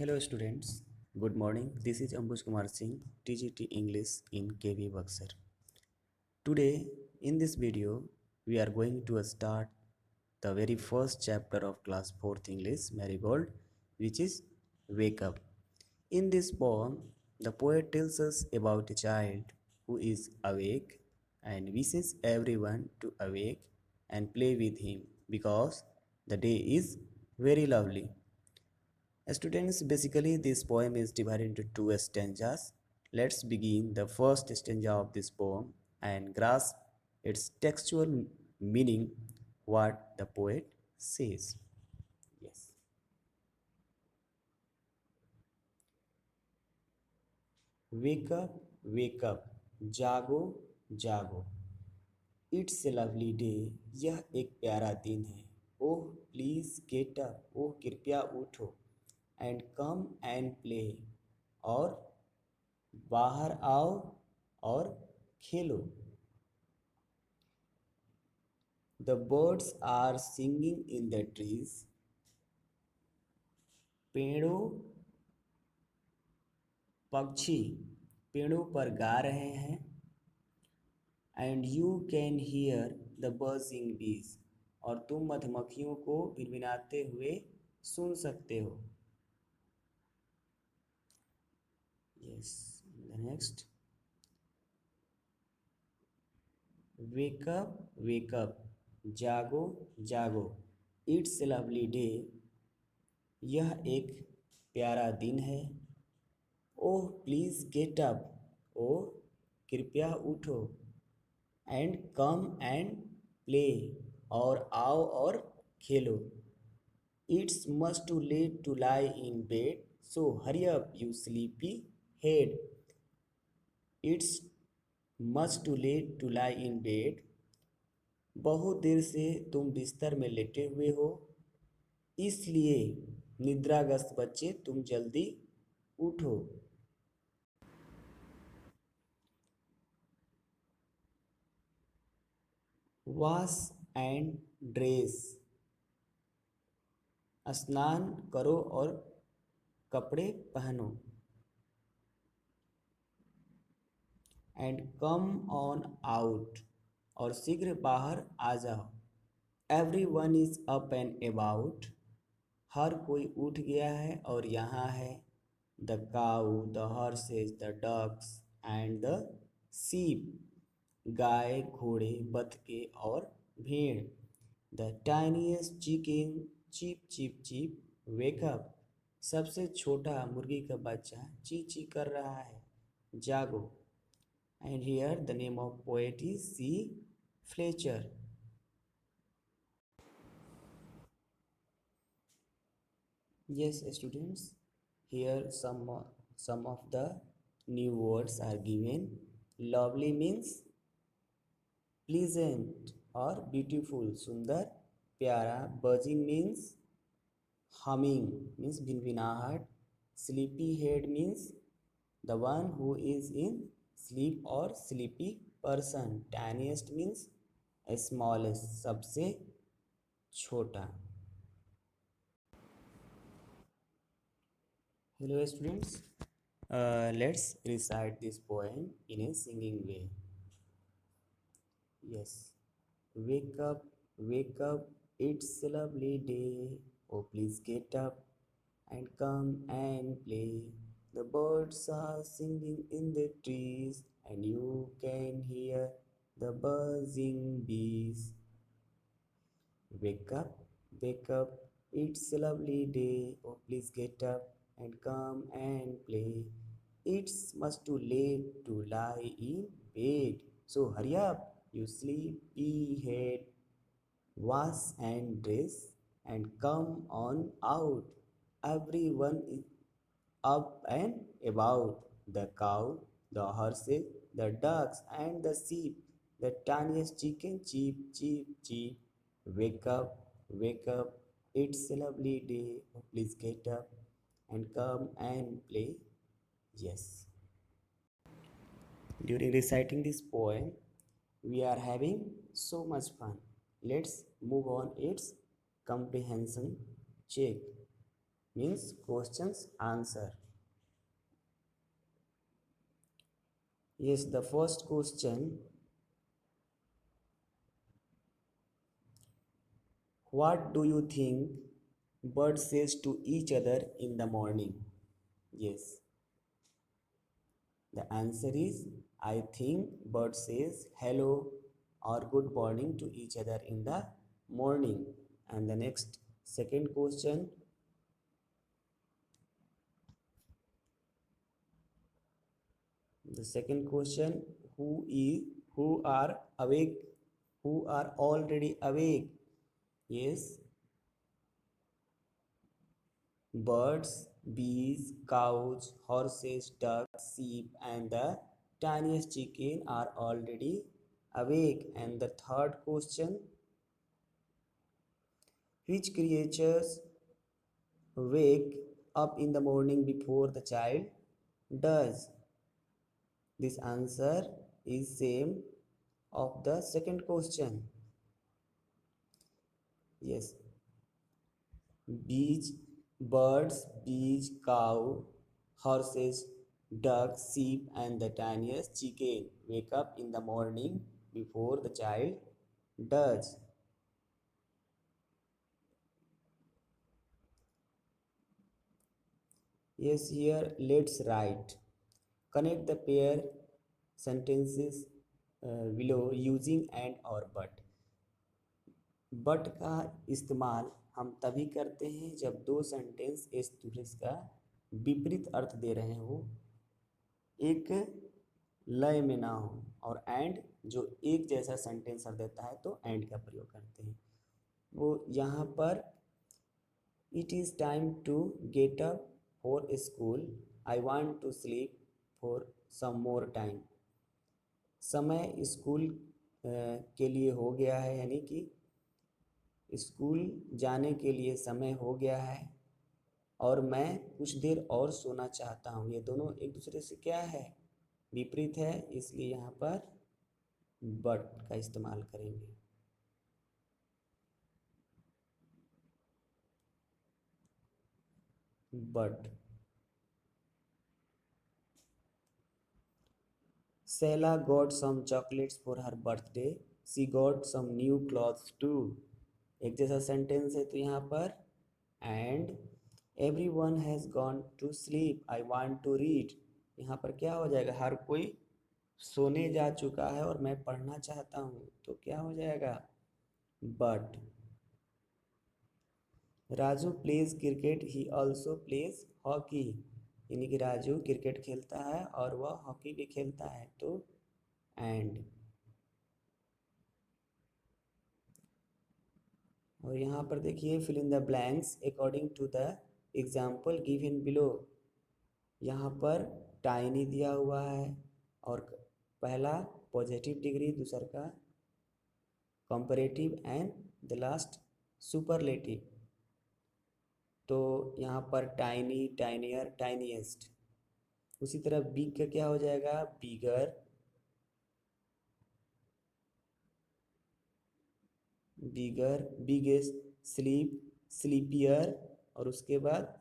Hello students, good morning. This is Ambuj Kumar Singh, TGT English in KV Buxar. Today in this video we are going to start the very first chapter of class 4th English Marigold, which is Wake Up. In this poem, the poet tells us about a child who is awake and wishes everyone to awake and play with him because the day is very lovely. Students, basically this poem is divided into two stanzas. Let's begin the first stanza of this poem and grasp its textual meaning, what the poet says. Yes. Wake up, जागो, जागो. It's a lovely day. यह एक प्यारा दिन है. Oh please get up. Oh कृपया उठो. And come and play. और बाहर आओ और खेलो. The birds are singing in the trees. पेड़ों पक्षी पेड़ों पर गा रहे हैं. And you can hear the buzzing bees. और तुम मधुमक्खियों को भिनभिनाते हुए सुन सकते हो. Yes, the next. Wake up, जागो, जागो. It's a lovely day. यह एक प्यारा दिन है. Oh please get up. Oh कृपया उठो. And come and play. और आओ और खेलो. It's much too late to lie in bed. So hurry up you sleepy head. It's much too late to lie in bed. बहुत देर से तुम बिस्तर में लेटे हुए हो, इसलिए निद्राग्रस्त बच्चे तुम जल्दी उठो. Wash and dress. स्नान करो और कपड़े पहनो. And come on out. और शीघ्र बाहर आ जाओ. Everyone is up and about. हर कोई उठ गया है और यहाँ है. The cow, the horses, the ducks and the sheep. गाय, घोड़े, बतखे और भेड़. The tiniest chicken cheep cheep cheep wake up. सबसे छोटा मुर्गी का बच्चा ची ची कर रहा है, जागो. And here the name of poet is C. Fletcher. Yes, students, here some of the new words are given. Lovely means pleasant or beautiful, sundar, प्यारा. Buzzing means humming, means भिनभिनाहट. Sleepy head means the one who is in sleep or sleepy person. Tiniest means smallest, सबसे छोटा. Hello students, let's recite this poem in a singing way. Yes. Wake up, it's a lovely day. Oh please get up and come and play. The birds are singing in the trees and you can hear the buzzing bees. Wake up, it's a lovely day. Oh please get up and come and play. It's much too late to lie in bed. So hurry up, you sleepy head. Wash and dress and come on out. Everyone is up and about. The cow, the horses, the ducks, and the sheep. The tiniest chicken, cheep, cheep, cheep. Wake up, it's a lovely day. Oh, please get up and come and play. Yes. During reciting this poem, we are having so much fun. Let's move on its comprehension check. means questions answer. Yes, the first question, what do you think bird says to each other in the morning? Yes, the answer is I think bird says hello or good morning to each other in the morning. And the next second question, the second question, who are awake, who are already awake? Yes, birds, bees, cows, horses, ducks, sheep, and the tiniest chicken are already awake. And the third question, which creatures wake up in the morning before the child does? This answer is same of the second question. Yes, bees, birds, bees, cow, horses, ducks, sheep, and the tiniest chicken wake up in the morning before the child does. Yes, here let's write. Connect the pair sentences below using and or but. But का इस्तेमाल हम तभी करते हैं जब दो sentence एक दूसरे का विपरीत अर्थ दे रहे हो, एक लय में ना हो, और एंड जो एक जैसा सेंटेंस अर्थ देता है तो एंड का प्रयोग करते हैं। वो यहाँ पर it is time to get up for school, I want to sleep for some more time. समय स्कूल के लिए हो गया है, यानी कि स्कूल जाने के लिए समय हो गया है और मैं कुछ देर और सोना चाहता हूँ। ये दोनों एक दूसरे से क्या है, विपरीत है, इसलिए यहाँ पर बट का इस्तेमाल करेंगे। But Sela got some chocolates for her birthday. She got some new clothes too. एक जैसा सेंटेंस है तो यहाँ पर and everyone has gone to sleep, I want to read. यहाँ पर क्या हो जाएगा, हर कोई सोने जा चुका है और मैं पढ़ना चाहता हूँ, तो क्या हो जाएगा, but. Raju pledge cricket, he also plays hockey. यानी कि राजू क्रिकेट खेलता है और वह हॉकी भी खेलता है, तो एंड। और यहाँ पर देखिए fill in the blanks according to the example given below. यहाँ पर टाइनी दिया हुआ है और पहला पॉजिटिव डिग्री, दूसरा का comparative and the last superlative. तो यहाँ पर टाइनी, टाइनियर, टाइनीएस्ट। उसी तरह बिग का क्या हो जाएगा, बिगर, बिगर, बिगेस्ट, स्लीप, स्लीपियर, और उसके बाद